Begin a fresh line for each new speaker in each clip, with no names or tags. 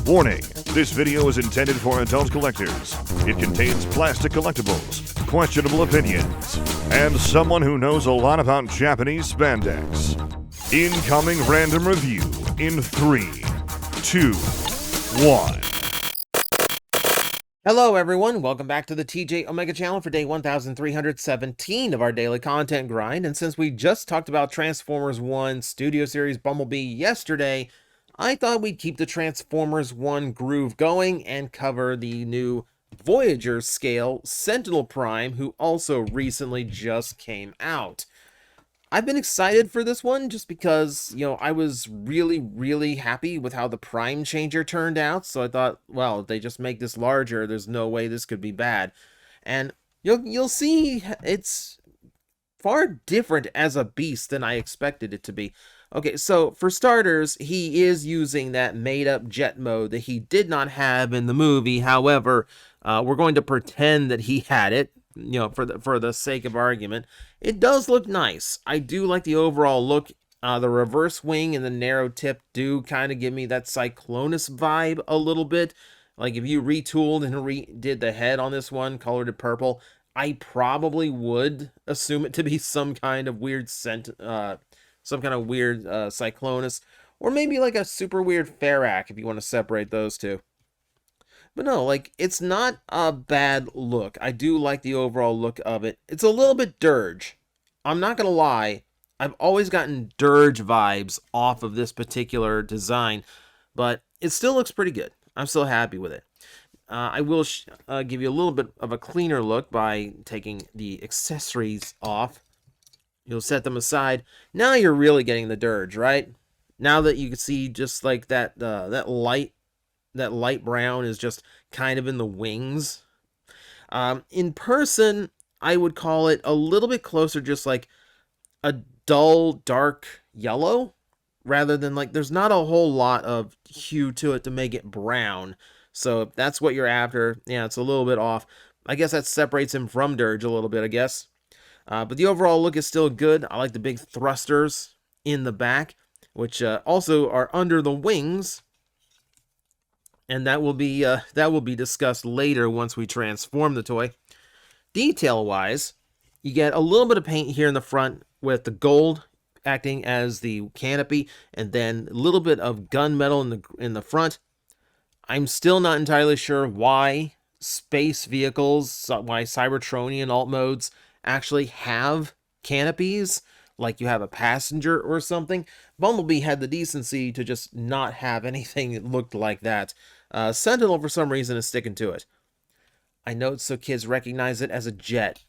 Warning, this video is intended for adult collectors. It contains plastic collectibles, questionable opinions, and someone who knows a lot about Japanese spandex. Incoming random review in 3, 2, 1.
Hello everyone, welcome back to the TJOmega channel for day 1317 of our daily content grind. And since we just talked about Transformers 1 Studio Series Bumblebee yesterday, I thought we'd keep the Transformers 1 groove going and cover the new Voyager scale Sentinel Prime, who also recently just came out. I've been excited for this one just because, I was really happy with how the Prime Changer turned out. So I thought, well, if they just make this larger, there's no way this could be bad. And you'll see it's far different as a beast than I expected it to be. Okay, so for starters, he is using that made-up jet mode that he did not have in the movie. However, we're going to pretend that he had it, for the sake of argument. It does look nice. I do like the overall look. The reverse wing and the narrow tip do kind of give me that Cyclonus vibe a little bit. Like if you retooled and redid the head on this one, colored it purple, I probably would assume it to be some kind of weird Cyclonus, or maybe like a super weird Ferrac if you want to separate those two. But no, like, it's not a bad look. I do like the overall look of it. It's a little bit dirge. I'm not gonna lie, I've always gotten dirge vibes off of this particular design, but it still looks pretty good. I'm still happy with it. I will give you a little bit of a cleaner look by taking the accessories off. You'll set them aside. Now you're really getting the dirge, right? Now that you can see just like that light brown is just kind of in the wings. In person, I would call it a little bit closer, just like a dull, dark yellow, rather than like, there's not a whole lot of hue to it to make it brown. So if that's what you're after, yeah, it's a little bit off. I guess that separates him from dirge a little bit, I guess. But the overall look is still good. I like the big thrusters in the back, which also are under the wings. And that will be discussed later once we transform the toy. Detail-wise, you get a little bit of paint here in the front with the gold acting as the canopy, and then a little bit of gunmetal in the front. I'm still not entirely sure why space vehicles, why Cybertronian alt modes actually have canopies, like you have a passenger or something. Bumblebee had the decency to just not have anything that looked like that. Sentinel, for some reason, is sticking to it. I know it's so kids recognize it as a jet.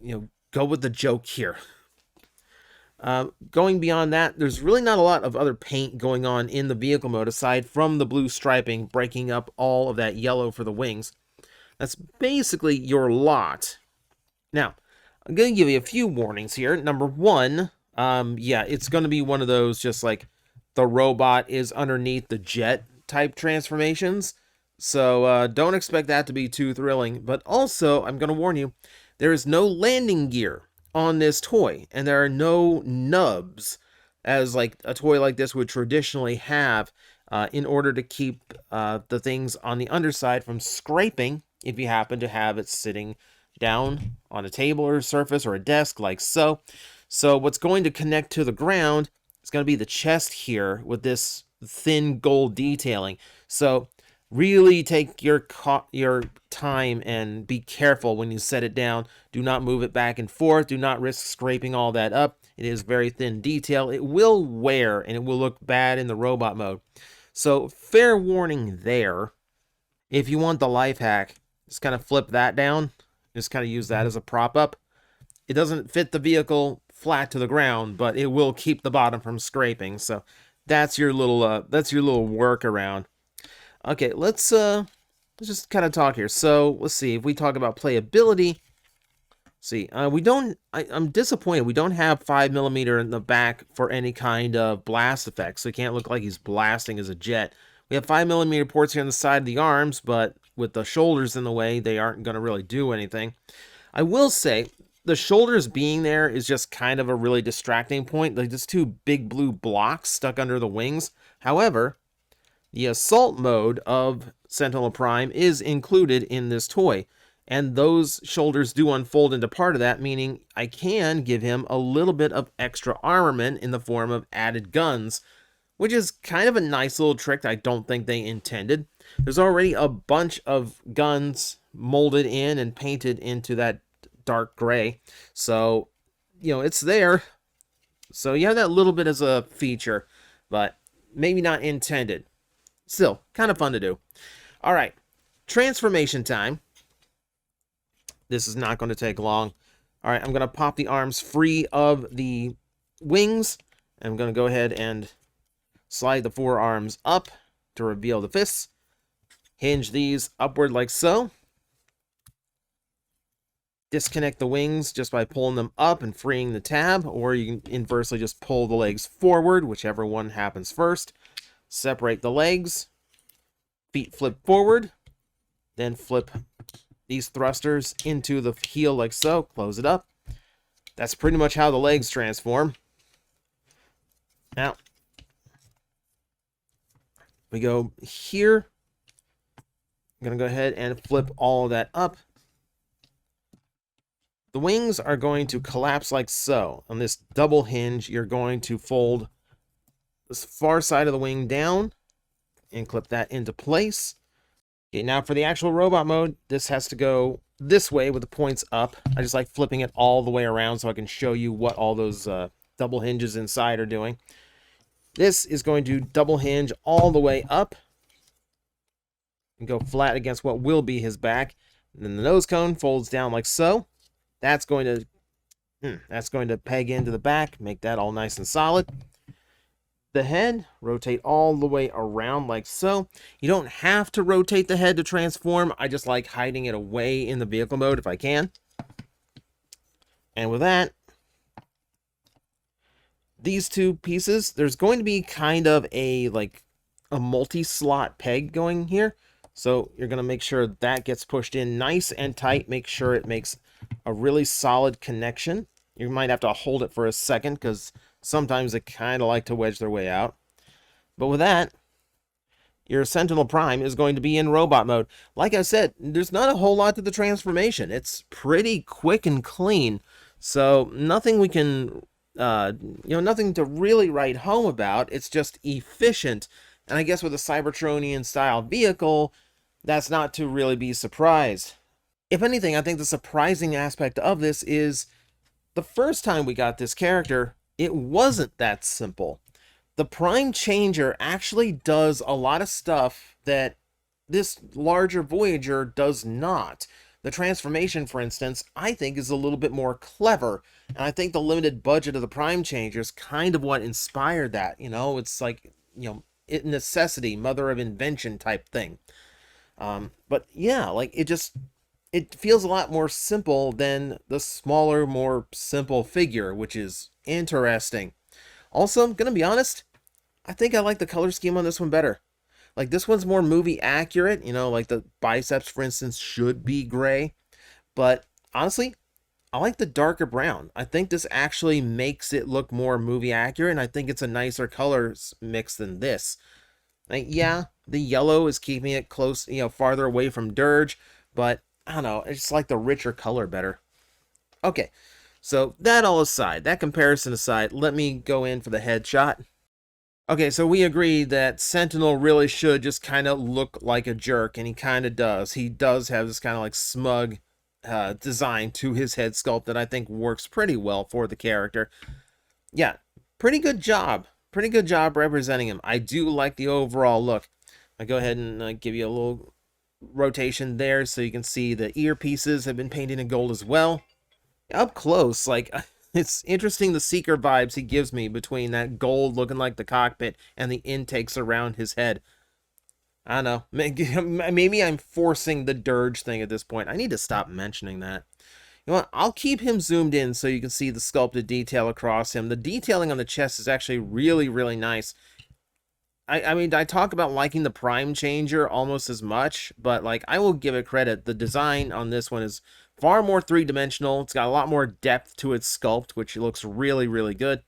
Go with the joke here. Going beyond that, there's really not a lot of other paint going on in the vehicle mode, aside from the blue striping breaking up all of that yellow for the wings. That's basically your lot. Now, I'm going to give you a few warnings here. Number one, yeah, it's going to be one of those just like the robot is underneath the jet type transformations. So don't expect that to be too thrilling. But also, I'm going to warn you, there is no landing gear on this toy. And there are no nubs, as like a toy like this would traditionally have, in order to keep the things on the underside from scraping if you happen to have it sitting down on a table or a surface or a desk like so. So what's going to connect to the ground is going to be the chest here with this thin gold detailing. So really take your time and be careful when you set it down. Do not move it back and forth. Do not risk scraping all that up. It is very thin detail. It will wear and it will look bad in the robot mode. So fair warning there. If you want the life hack, just kind of flip that down. Just kind of use that as a prop up. It doesn't fit the vehicle flat to the ground, but it will keep the bottom from scraping. So that's your little workaround. Okay, let's just kind of talk here. So let's see if we talk about playability. See, I'm disappointed we don't have 5mm in the back for any kind of blast effect, so it can't look like he's blasting as a jet. We have 5mm ports here on the side of the arms, but with the shoulders in the way, they aren't going to really do anything. I will say, the shoulders being there is just kind of a really distracting point. Like, just two big blue blocks stuck under the wings. However, the assault mode of Sentinel Prime is included in this toy. And those shoulders do unfold into part of that, meaning I can give him a little bit of extra armament in the form of added guns, which is kind of a nice little trick I don't think they intended. There's already a bunch of guns molded in and painted into that dark gray. So, you know, it's there. So you have that little bit as a feature, but maybe not intended. Still, kind of fun to do. All right, transformation time. This is not going to take long. All right, I'm going to pop the arms free of the wings. I'm going to go ahead and slide the forearms up to reveal the fists. Hinge these upward like so. Disconnect the wings just by pulling them up and freeing the tab, or you can inversely just pull the legs forward, whichever one happens first. Separate the legs. Feet flip forward. Then flip these thrusters into the heel like so. Close it up. That's pretty much how the legs transform. Now, we go here. I'm going to go ahead and flip all of that up. The wings are going to collapse like so. On this double hinge, you're going to fold this far side of the wing down and clip that into place. Okay, now for the actual robot mode, this has to go this way with the points up. I just like flipping it all the way around so I can show you what all those double hinges inside are doing. This is going to double hinge all the way up and go flat against what will be his back. And then the nose cone folds down like so. That's going to peg into the back, make that all nice and solid. The head, rotate all the way around like so. You don't have to rotate the head to transform. I just like hiding it away in the vehicle mode if I can. And with that, these two pieces, there's going to be kind of a multi-slot peg going here. So you're going to make sure that gets pushed in nice and tight. Make sure it makes a really solid connection. You might have to hold it for a second because sometimes they kind of like to wedge their way out. But with that, your Sentinel Prime is going to be in robot mode. Like I said, there's not a whole lot to the transformation. It's pretty quick and clean. So nothing we can, nothing to really write home about. It's just efficient. And I guess with a Cybertronian style vehicle, that's not to really be surprised. If anything, I think the surprising aspect of this is the first time we got this character, it wasn't that simple. The Prime Changer actually does a lot of stuff that this larger Voyager does not. The transformation, for instance, I think is a little bit more clever. And I think the limited budget of the Prime Changer is kind of what inspired that. You know, it's like, necessity, mother of invention type thing. But yeah, like it feels a lot more simple than the smaller, more simple figure, which is interesting. Also, I'm gonna be honest, I think I like the color scheme on this one better. Like, this one's more movie accurate, like the biceps, for instance, should be gray. But honestly, I like the darker brown. I think this actually makes it look more movie accurate, and I think it's a nicer color mix than this. Like, yeah, the yellow is keeping it close, farther away from Dirge, but I don't know, I just like the richer color better. Okay, so that all aside, that comparison aside, let me go in for the headshot. Okay, so we agree that Sentinel really should just kind of look like a jerk, and he kind of does. He does have this kind of like smug design to his head sculpt that I think works pretty well for the character. Yeah, pretty good job. Pretty good job representing him. I do like the overall look. I go ahead and give you a little rotation there so you can see the earpieces have been painted in gold as well. Up close, like, it's interesting the Seeker vibes he gives me between that gold looking like the cockpit and the intakes around his head. I don't know. Maybe I'm forcing the Dirge thing at this point. I need to stop mentioning that. You know what? I'll keep him zoomed in so you can see the sculpted detail across him. The detailing on the chest is actually really, really nice. I mean, I talk about liking the Prime Changer almost as much, but like, I will give it credit. The design on this one is far more three-dimensional. It's got a lot more depth to its sculpt, which looks really, really good.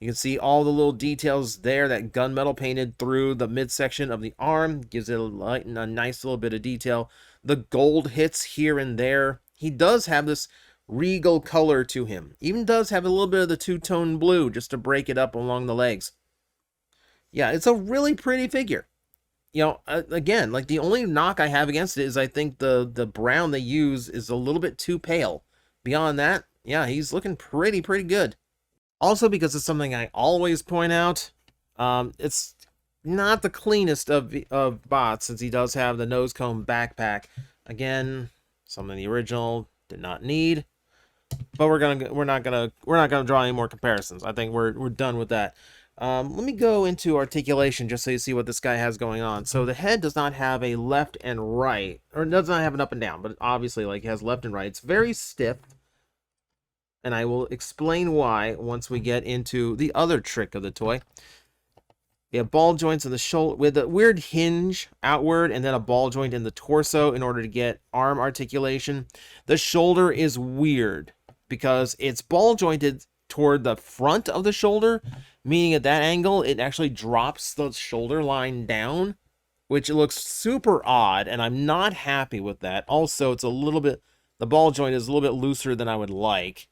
You can see all the little details there, that gunmetal painted through the midsection of the arm. Gives it a nice little bit of detail. The gold hits here and there. He does have this regal color to him. Even does have a little bit of the two-tone blue just to break it up along the legs. Yeah, it's a really pretty figure. You know, again, like the only knock I have against it is I think the brown they use is a little bit too pale. Beyond that, yeah, he's looking pretty good. Also, because it's something I always point out, it's not the cleanest of bots, since he does have the nose cone backpack. Again, something the original did not need. But we're not gonna draw any more comparisons. I think we're done with that. Let me go into articulation just so you see what this guy has going on. So the head does not have a left and right, or does not have an up and down, but obviously like it has left and right. It's very stiff, and I will explain why once we get into the other trick of the toy. We have ball joints in the shoulder with a weird hinge outward, and then a ball joint in the torso in order to get arm articulation. The shoulder is weird because it's ball jointed toward the front of the shoulder, meaning at that angle it actually drops the shoulder line down, which looks super odd, and I'm not happy with that. Also, it's a little bit, the ball joint is a little bit looser than I would like,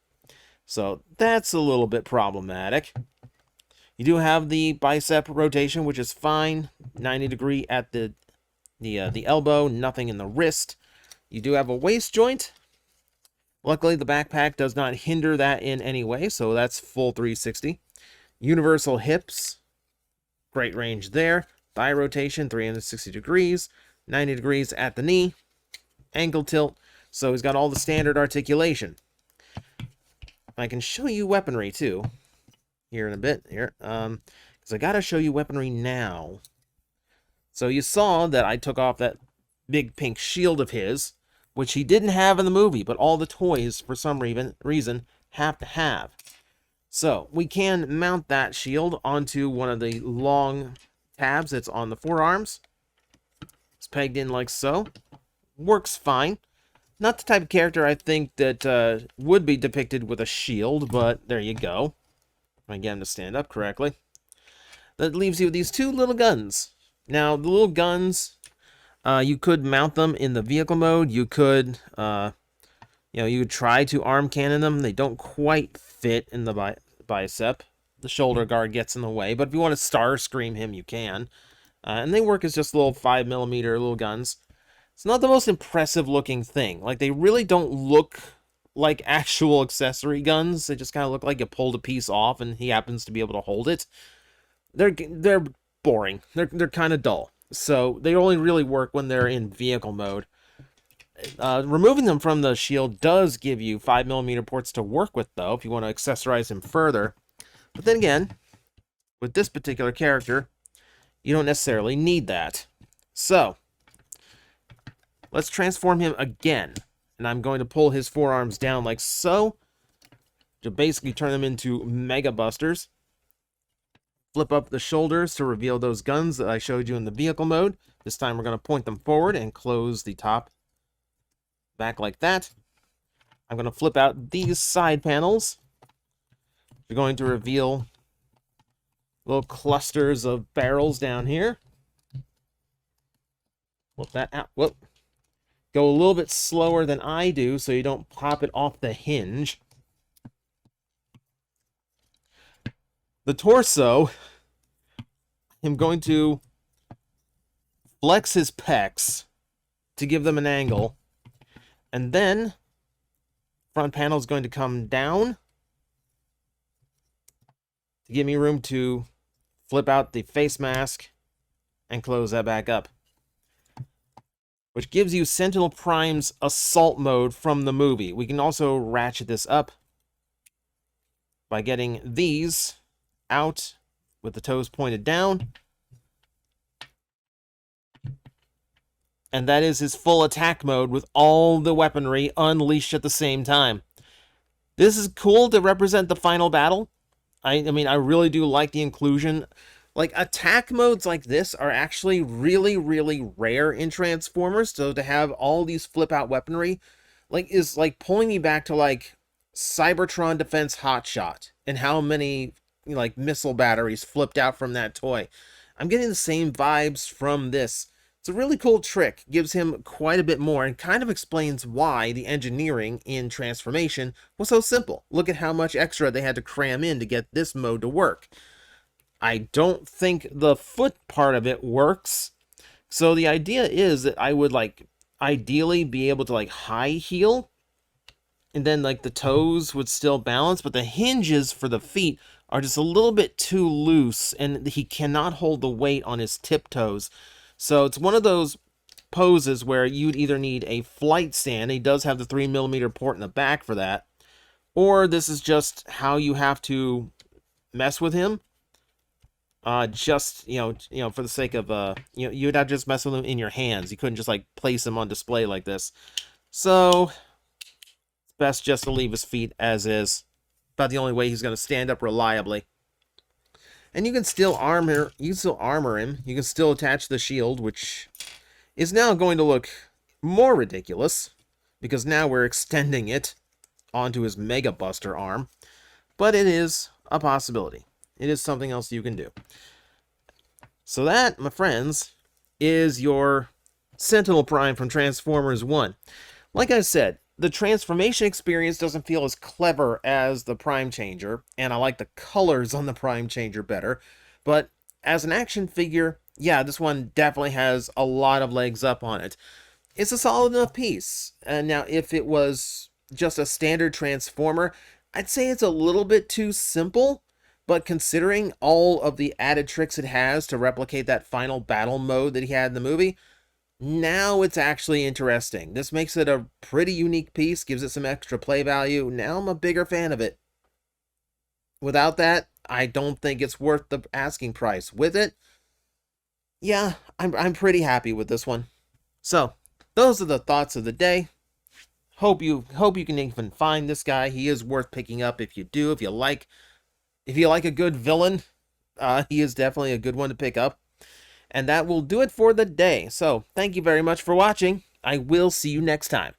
so that's a little bit problematic. You do have the bicep rotation, which is fine. 90-degree at the elbow, nothing in the wrist. You do have a waist joint. Luckily, the backpack does not hinder that in any way, so that's full 360. Universal hips, great range there. Thigh rotation, 360 degrees. 90 degrees at the knee. Ankle tilt, so he's got all the standard articulation. I can show you weaponry, too. Here in a bit, here, because I gotta show you weaponry now. So you saw that I took off that big pink shield of his, which he didn't have in the movie, but all the toys, for some reason, have to have. So we can mount that shield onto one of the long tabs that's on the forearms. It's pegged in like so. Works fine. Not the type of character I think that would be depicted with a shield, but there you go. I get him to stand up correctly. That leaves you with these two little guns. Now, the little guns, you could mount them in the vehicle mode. You could, you could try to arm cannon them. They don't quite fit in the bicep. The shoulder guard gets in the way, but if you want to star scream him, you can. And they work as just little 5mm little guns. It's not the most impressive looking thing. Like, they really don't look like actual accessory guns. They just kind of look like you pulled a piece off and he happens to be able to hold it. They're boring. They're kind of dull. So they only really work when they're in vehicle mode. Removing them from the shield does give you 5mm ports to work with, though, if you want to accessorize him further. But then again, with this particular character, you don't necessarily need that. So let's transform him again. And I'm going to pull his forearms down like so, to basically turn them into Mega Busters. Flip up the shoulders to reveal those guns that I showed you in the vehicle mode. This time we're going to point them forward and close the top back like that. I'm going to flip out these side panels. We're going to reveal little clusters of barrels down here. Flip that out. Whoop. Go a little bit slower than I do so you don't pop it off the hinge. The torso, I'm going to flex his pecs to give them an angle. And then front panel is going to come down to give me room to flip out the face mask and close that back up, which gives you Sentinel Prime's assault mode from the movie. We can also ratchet this up by getting these out with the toes pointed down. And that is his full attack mode with all the weaponry unleashed at the same time. This is cool to represent the final battle. I mean, I really do like the inclusion. Like, attack modes like this are actually really, really rare in Transformers. So to have all these flip-out weaponry, like, is like pulling me back to like Cybertron Defense Hotshot and how many like missile batteries flipped out from that toy. I'm getting the same vibes from this. It's a really cool trick, gives him quite a bit more, and kind of explains why the engineering in Transformation was so simple. Look at how much extra they had to cram in to get this mode to work. I don't think the foot part of it works. So the idea is that I would like ideally be able to like high heel, and then like the toes would still balance, but the hinges for the feet are just a little bit too loose, and he cannot hold the weight on his tiptoes. So it's one of those poses where you'd either need a flight stand, he does have the 3mm port in the back for that, or this is just how you have to mess with him. Just, you know, for the sake of, you'd have to just mess with him in your hands. You couldn't just, like, place him on display like this. So, it's best just to leave his feet as is. About the only way he's going to stand up reliably. And you can still armor him. You can still attach the shield, which is now going to look more ridiculous, because now we're extending it onto his Mega Buster arm. But it is a possibility. It is something else you can do. So that, my friends, is your Sentinel Prime from Transformers 1. Like I said, the transformation experience doesn't feel as clever as the Prime Changer, and I like the colors on the Prime Changer better. But as an action figure, yeah, this one definitely has a lot of legs up on it. It's a solid enough piece. And now, if it was just a standard Transformer, I'd say it's a little bit too simple. But considering all of the added tricks it has to replicate that final battle mode that he had in the movie, now it's actually interesting. This makes it a pretty unique piece, gives it some extra play value. Now I'm a bigger fan of it. Without that, I don't think it's worth the asking price. With it, yeah, I'm pretty happy with this one. So, those are the thoughts of the day. Hope you can even find this guy. He is worth picking up if you do, if you like a good villain, he is definitely a good one to pick up. And that will do it for the day. So, thank you very much for watching. I will see you next time.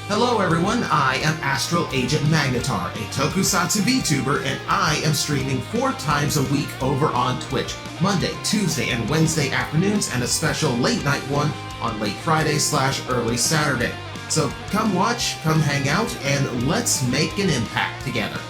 Hello everyone, I am Astral Agent Magnetar, a Tokusatsu VTuber, and I am streaming 4 times a week over on Twitch, Monday, Tuesday, and Wednesday afternoons, and a special late night one on late Friday/early Saturday. So come watch, come hang out, and let's make an impact together.